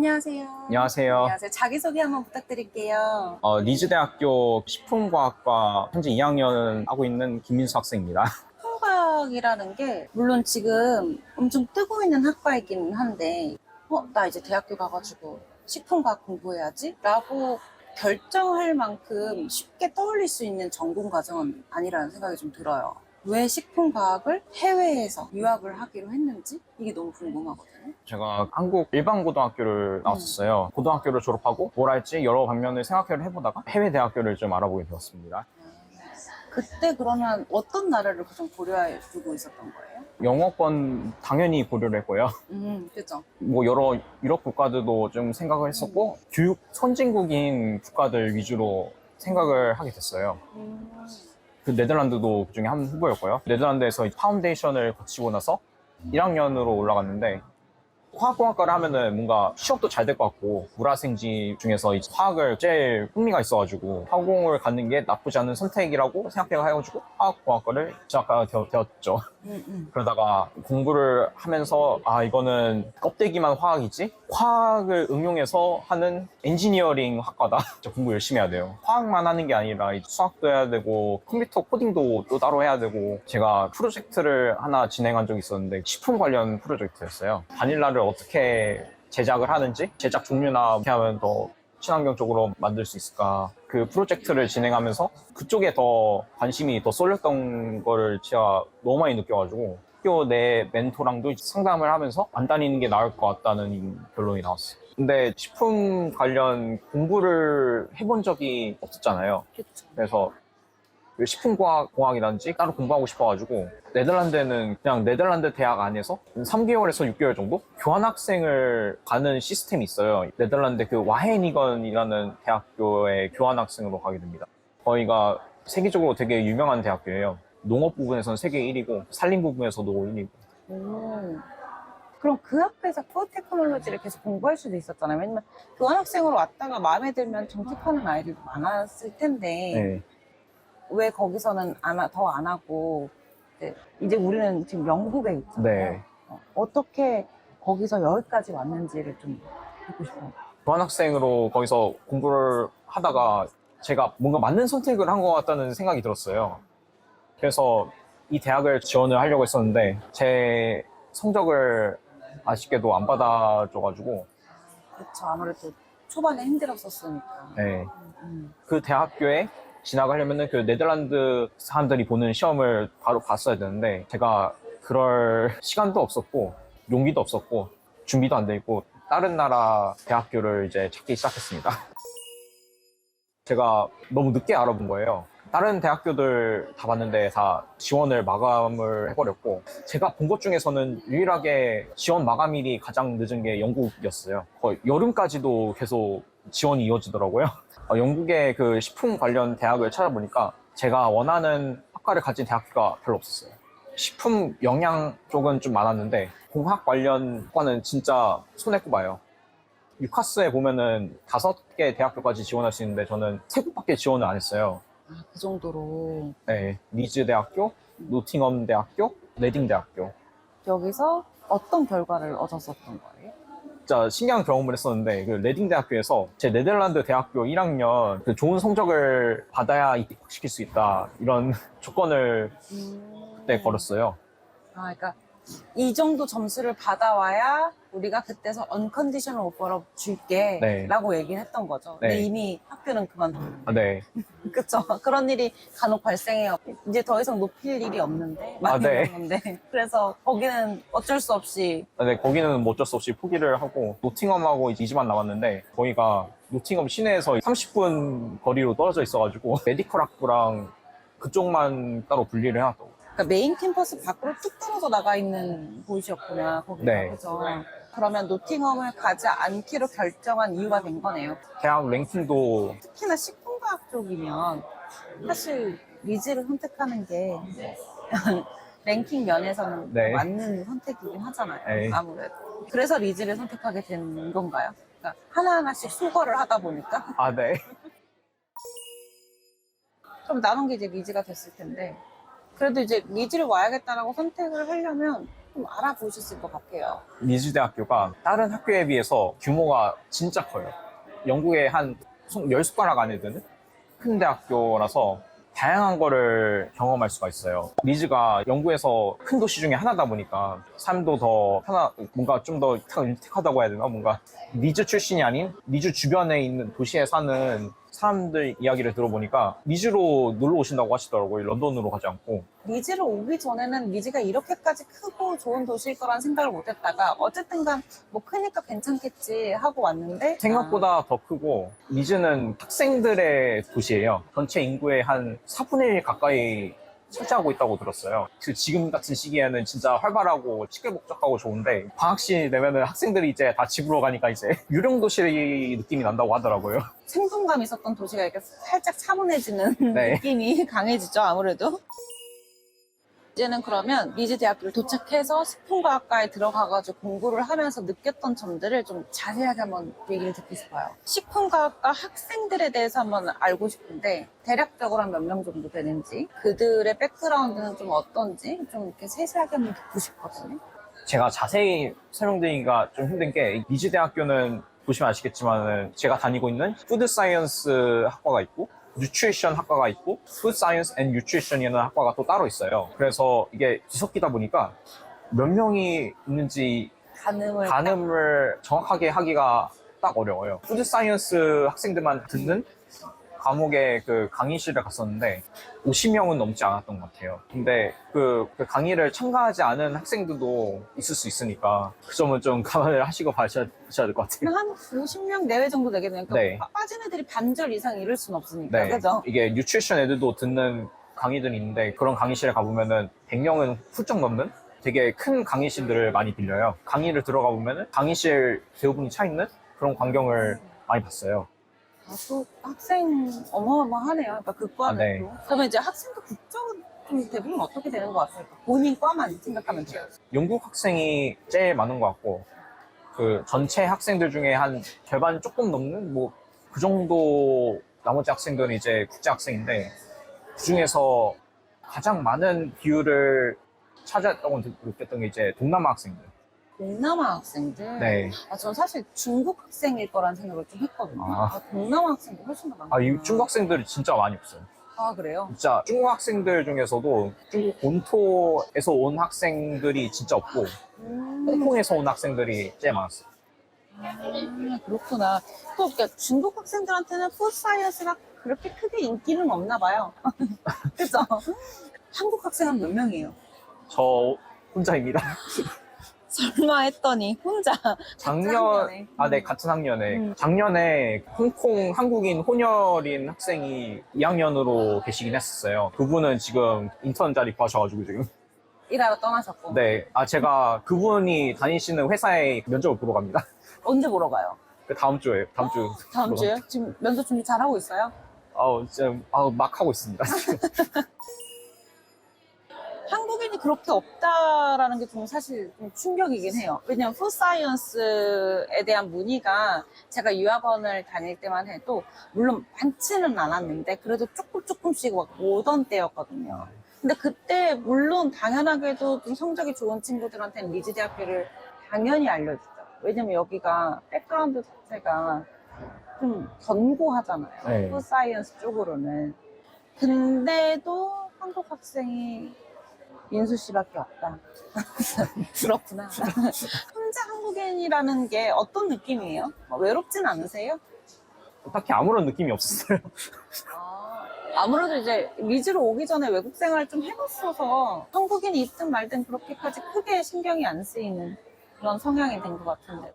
안녕하세요. 안녕하세요. 안녕하세요. 자기소개 한번 부탁드릴게요. 리즈대학교 식품과학과 현재 2학년 하고 있는 김민수 학생입니다. 식품과학이라는 게 물론 지금 엄청 뜨고 있는 학과이긴 한데 나 이제 대학교 가가지고 식품과학 공부해야지? 라고 결정할 만큼 쉽게 떠올릴 수 있는 전공 과정은 아니라는 생각이 좀 들어요. 왜 식품과학을 해외에서 유학을 하기로 했는지 이게 너무 궁금하거든요. 제가 한국 일반 고등학교를 나왔었어요. 고등학교를 졸업하고 뭘 할지 여러 방면을 생각을 해보다가 해외 대학교를 좀 알아보게 되었습니다. 그때 그러면 어떤 나라를 가장 고려해 두고 있었던 거예요? 영어권 당연히 고려를 했고요. 그죠. 뭐 여러 유럽 국가들도 좀 생각을 했었고 교육 선진국인 국가들 위주로 생각을 하게 됐어요. 그 네덜란드도 그중에 한 후보였고요. 네덜란드에서 파운데이션을 거치고 나서 1학년으로 올라갔는데 화학공학과를 하면은 뭔가 취업도 잘 될 것 같고 물화생지 중에서 이제 화학을 제일 흥미가 있어가지고 화공을 갖는 게 나쁘지 않은 선택이라고 생각해가지고 화학공학과를 시작하게 되었죠. 그러다가 공부를 하면서 이거는 껍데기만 화학이지 화학을 응용해서 하는 엔지니어링 학과다. 진짜 공부 열심히 해야 돼요. 화학만 하는 게 아니라 수학도 해야 되고 컴퓨터 코딩도 또 따로 해야 되고 제가 프로젝트를 하나 진행한 적이 있었는데 식품 관련 프로젝트였어요. 바닐라를 어떻게 제작을 하는지 제작 종류나 어떻게 하면 더 친환경적으로 만들 수 있을까 그 프로젝트를 진행하면서 그쪽에 더 관심이 더 쏠렸던 거를 제가 너무 많이 느껴가지고 학교 내 멘토랑도 상담을 하면서 안 다니는 게 나을 것 같다는 결론이 나왔어요. 근데 식품 관련 공부를 해본 적이 없었잖아요. 그쵸. 그래서 식품공학이라든지 따로 공부하고 싶어가지고 네덜란드에는 그냥 네덜란드 대학 안에서 3개월에서 6개월 정도 교환학생을 가는 시스템이 있어요. 네덜란드 그 와헤니건이라는 대학교에 교환학생으로 가게 됩니다. 거기가 세계적으로 되게 유명한 대학교예요. 농업 부분에서는 세계 1위고 산림 부분에서도 1위고. 그럼 그 학교에서 푸드 테크놀로지를 계속 공부할 수도 있었잖아요. 왜냐면 교환학생으로 왔다가 마음에 들면 정직하는 아이들도 많았을 텐데 네. 왜 거기서는 더 안 하고 이제 우리는 지금 영국에 있잖아요. 네. 어떻게 거기서 여기까지 왔는지를 좀 듣고 싶어요. 교환학생으로 거기서 공부를 하다가 제가 뭔가 맞는 선택을 한 것 같다는 생각이 들었어요. 그래서 이 대학을 지원을 하려고 했었는데 제 성적을 아쉽게도 안 받아줘가지고 그렇죠. 아무래도 초반에 힘들었었으니까. 네. 그 대학교에 진학하려면 그 네덜란드 사람들이 보는 시험을 바로 봤어야 되는데 제가 그럴 시간도 없었고 용기도 없었고 준비도 안 돼 있고 다른 나라 대학교를 이제 찾기 시작했습니다. 제가 너무 늦게 알아본 거예요. 다른 대학교들 다 봤는데 다 지원을 마감을 해버렸고 제가 본 것 중에서는 유일하게 지원 마감일이 가장 늦은 게 영국이었어요. 거의 여름까지도 계속 지원이 이어지더라고요. 영국의 그 식품 관련 대학을 찾아보니까 제가 원하는 학과를 가진 대학교가 별로 없었어요. 식품 영양 쪽은 좀 많았는데 공학 관련 학과는 진짜 손에 꼽아요. 유카스에 보면은 5개 대학교까지 지원할 수 있는데 저는 3곳밖에 지원을 안 했어요. 그 정도로. 네, 리즈 대학교, 노팅엄 대학교, 레딩 대학교. 여기서 어떤 결과를 얻었었던 거예요? 진짜 신기한 경험을 했었는데 그 레딩 대학교에서 제 네덜란드 대학교 1학년 그 좋은 성적을 받아야 입학시킬 수 있다 이런 조건을 그때 걸었어요. 그러니까 이 정도 점수를 받아와야 우리가 그때서 언컨디셔널 오퍼를 줄게 네. 라고 얘기를 했던 거죠. 근데 네. 이미 학교는 그만뒀는데. 네. 그쵸. 그런 일이 간혹 발생해요. 이제 더 이상 높일 일이 없는데 많이 네. 있는데 그래서 거기는 어쩔 수 없이 네, 거기는 뭐 어쩔 수 없이 포기를 하고 노팅엄하고 이제 2지만 남았는데 거기가 노팅엄 시내에서 30분 거리로 떨어져 있어가지고 메디컬 학부랑 그쪽만 따로 분리를 해놨다고. 그러니까 메인 캠퍼스 밖으로 뚝 떨어져 나가 있는 곳이었구나 거기가. 네. 그죠. 그러면 노팅엄을 가지 않기로 결정한 이유가 된 거네요. 대학 랭킹도 특히나 식품과학 쪽이면 사실 리즈를 선택하는 게 랭킹 면에서는 네. 맞는 선택이긴 하잖아요. 네. 아무래도. 그래서 리즈를 선택하게 된 건가요? 그러니까 하나하나씩 수거를 하다 보니까 네. 좀 남은 게 이제 리즈가 됐을 텐데 그래도 이제 리즈를 와야겠다라고 선택을 하려면 좀 알아보셨을 것 같아요. 리즈 대학교가 다른 학교에 비해서 규모가 진짜 커요. 영국에 한 10숟가락 안에 드는 큰 대학교라서 다양한 거를 경험할 수가 있어요. 리즈가 영국에서 큰 도시 중에 하나다 보니까 삶도 더 뭔가 좀 더 윤택하다고 해야 되나? 뭔가 리즈 출신이 아닌 리즈 주변에 있는 도시에 사는 사람들 이야기를 들어보니까 리즈로 놀러 오신다고 하시더라고요. 런던으로 가지 않고. 리즈를 오기 전에는 리즈가 이렇게까지 크고 좋은 도시일 거란 생각을 못 했다가 어쨌든간 뭐 크니까 괜찮겠지 하고 왔는데 생각보다 더 크고 리즈는 학생들의 도시예요. 전체 인구의 한 4분의 1 가까이 차지하고 있다고 들었어요. 지금 같은 시기에는 진짜 활발하고 시끌벅적하고 좋은데 방학시 되면은 학생들이 이제 다 집으로 가니까 이제 유령 도시 느낌이 난다고 하더라고요. 생동감 있었던 도시가 이렇게 살짝 차분해지는 네. 느낌이 강해지죠, 아무래도. 이제는 그러면 리즈 대학교를 도착해서 식품과학과에 들어가가지고 공부를 하면서 느꼈던 점들을 좀 자세하게 한번 얘기를 듣고 싶어요. 식품과학과 학생들에 대해서 한번 알고 싶은데 대략적으로 한 몇 명 정도 되는지 그들의 백그라운드는 좀 어떤지 좀 이렇게 세세하게 한번 듣고 싶거든요. 제가 자세히 설명드리기가 좀 힘든 게 리즈 대학교는 보시면 아시겠지만 제가 다니고 있는 푸드 사이언스 학과가 있고 뉴트리션 학과가 있고 푸드 사이언스 앤 뉴트리션이라는 학과가 또 따로 있어요. 그래서 이게 뒤섞이다 보니까 몇 명이 있는지 가늠을 정확하게 하기가 딱 어려워요. 푸드 사이언스 학생들만 듣는 과목의 그 강의실에 갔었는데 50명은 넘지 않았던 것 같아요. 근데 그 강의를 참가하지 않은 학생들도 있을 수 있으니까 그 점은 좀 감안을 하시고 봐셔야 될 것 같아요. 한 50명 내외 정도 되겠네요. 그러니까 네. 빠진 애들이 반절 이상 이럴 순 없으니까. 네. 그죠? 이게 뉴트리션 애들도 듣는 강의들이 있는데 그런 강의실에 가보면은 100명은 훌쩍 넘는 되게 큰 강의실들을 많이 빌려요. 강의를 들어가 보면은 강의실 대부분이 차 있는 그런 광경을 많이 봤어요. 또 학생 어마어마하네요. 그러니까 그 과는 네. 또. 그러면 이제 학생도 국적은 좀 대부분 어떻게 되는 것 같아요? 본인 과만 생각하면 돼요. 영국 학생이 제일 많은 것 같고 그 전체 학생들 중에 한 절반 조금 넘는 뭐 그 정도 나머지 학생들은 이제 국제 학생인데 그 중에서 가장 많은 비율을 차지했다고 느꼈던 게 이제 동남아 학생들. 동남아 학생들? 네. 전 사실 중국 학생일 거란 생각을 좀 했거든요. 아. 동남아 학생들 훨씬 더 많구나. 이 중국 학생들이 진짜 많이 없어요. 아, 그래요? 진짜 중국 학생들 중에서도 중국 본토에서 온 학생들이 진짜 없고 홍콩에서 온 학생들이 제일 많았어요. 그렇구나. 또 그러니까 중국 학생들한테는 푸드 사이언스가 그렇게 크게 인기는 없나 봐요. 그죠? 한국 학생은 몇 명이에요? 저 혼자입니다. 설마 했더니 혼자 작년, 학년에. 네, 같은 학년에. 작년에 홍콩 한국인 혼혈인 학생이 2학년으로 계시긴 했었어요. 그분은 지금 인턴 자리 구하셔가지고 지금. 일하러 떠나셨고. 네. 제가 그분이 다니시는 회사에 면접을 보러 갑니다. 언제 보러 가요? 다음 주에, 다음 주. 다음 보러 주에? 지금 면접 준비 잘하고 있어요? 지금, 막 하고 있습니다. 한국인이 그렇게 없다라는 게 좀 사실 좀 충격이긴 해요. 왜냐면 푸드 사이언스에 대한 문의가 제가 유학원을 다닐 때만 해도 물론 많지는 않았는데 그래도 조금씩 막 오던 때였거든요. 근데 그때 물론 당연하게도 좀 성적이 좋은 친구들한테는 리즈 대학교를 당연히 알려주죠. 왜냐면 여기가 백그라운드 자체가 좀 견고하잖아요. 네. 푸드 사이언스 쪽으로는. 근데도 한국 학생이 민수 씨밖에 없다. 그렇구나. 혼자 한국인이라는 게 어떤 느낌이에요? 외롭진 않으세요? 딱히 아무런 느낌이 없었어요. 아무래도 이제 리즈로 오기 전에 외국 생활을 좀 해봤어서 한국인이 있든 말든 그렇게까지 크게 신경이 안 쓰이는 그런 성향이 된 것 같은데.